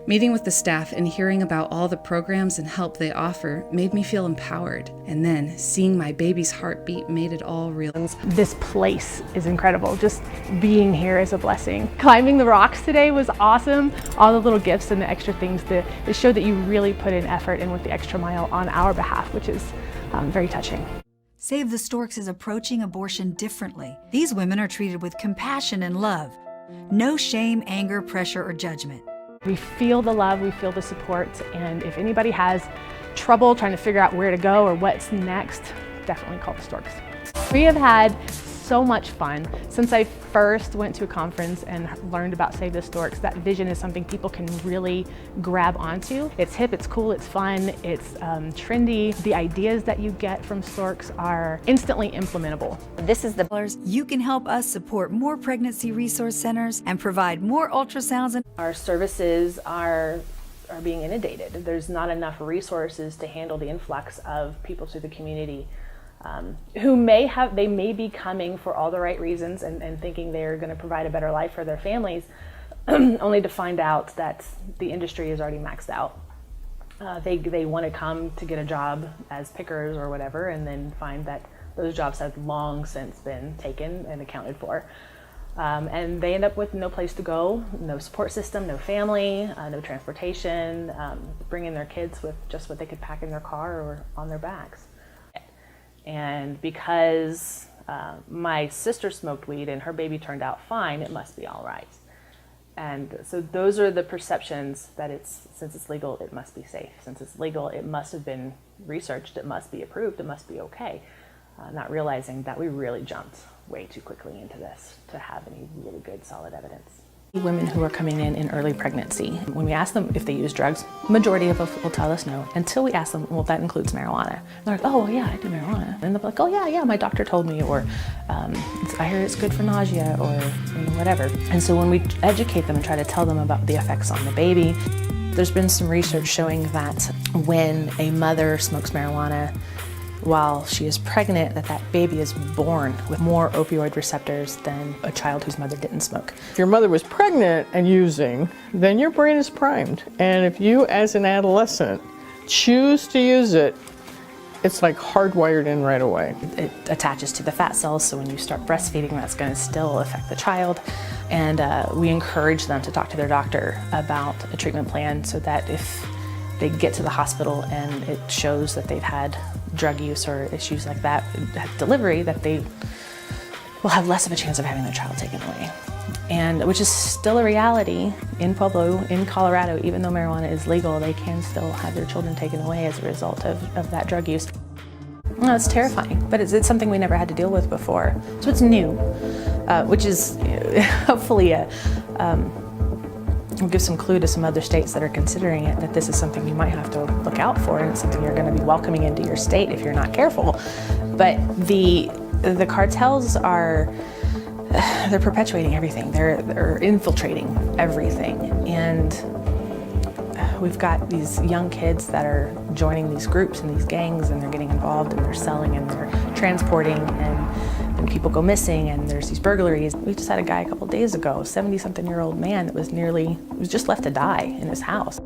Meeting with the staff and hearing about all the programs and help they offer made me feel empowered. And then seeing my baby's heartbeat made it all real. This place is incredible. Just being here is a blessing. Climbing the rocks today was awesome. All the little gifts and the extra things that show that you really put in effort and went the extra mile on our behalf, which is very touching. Save the Storks is approaching abortion differently. These women are treated with compassion and love. No shame, anger, pressure, or judgment. We feel the love, we feel the support, and if anybody has trouble trying to figure out where to go or what's next, definitely call the Storks. We have had so much fun. Since I first went to a conference and learned about Save the Storks, that vision is something people can really grab onto. It's hip, it's cool, it's fun, it's trendy. The ideas that you get from Storks are instantly implementable. This is the You can help us support more pregnancy resource centers and provide more ultrasounds. Our services are being inundated. There's not enough resources to handle the influx of people to the community who may be coming for all the right reasons and thinking they're going to provide a better life for their families, only to find out that the industry is already maxed out. They want to come to get a job as pickers or whatever, and then find that those jobs have long since been taken and accounted for. And they end up with no place to go, no support system, no family, no transportation, bringing their kids with just what they could pack in their car or on their backs. And because my sister smoked weed and her baby turned out fine, it must be all right. And so those are the perceptions that since it's legal, it must be safe. Since it's legal, it must have been researched, it must be approved, it must be okay. Not realizing that we really jumped way too quickly into this to have any really good, solid evidence. Women who are coming in early pregnancy, when we ask them if they use drugs, majority of them will tell us no, until we ask them, well, that includes marijuana. They're like, oh, well, yeah, I do marijuana. And they're like, oh, yeah, my doctor told me, or I hear it's good for nausea, or whatever. And so when we educate them and try to tell them about the effects on the baby, there's been some research showing that when a mother smokes marijuana while she is pregnant, that baby is born with more opioid receptors than a child whose mother didn't smoke. If your mother was pregnant and using, then your brain is primed. And if you, as an adolescent, choose to use it, it's like hardwired in right away. It attaches to the fat cells, so when you start breastfeeding, that's going to still affect the child. And we encourage them to talk to their doctor about a treatment plan so that if they get to the hospital and it shows that they've had drug use or issues like that at delivery, that they will have less of a chance of having their child taken away. And which is still a reality in Pueblo, in Colorado. Even though marijuana is legal, they can still have their children taken away as a result of that drug use. No, it's terrifying, but it's something we never had to deal with before. So it's new, which is hopefully will give some clue to some other states that are considering it, that this is something you might have to look out for, and it's something you're going to be welcoming into your state if you're not careful. But the cartels they're perpetuating everything. They're infiltrating everything, and we've got these young kids that are joining these groups and these gangs, and they're getting involved, and they're selling, and they're transporting, and then people go missing, and there's these burglaries. We just had a guy a couple days ago, a 70-something-year-old man that was just left to die in his house.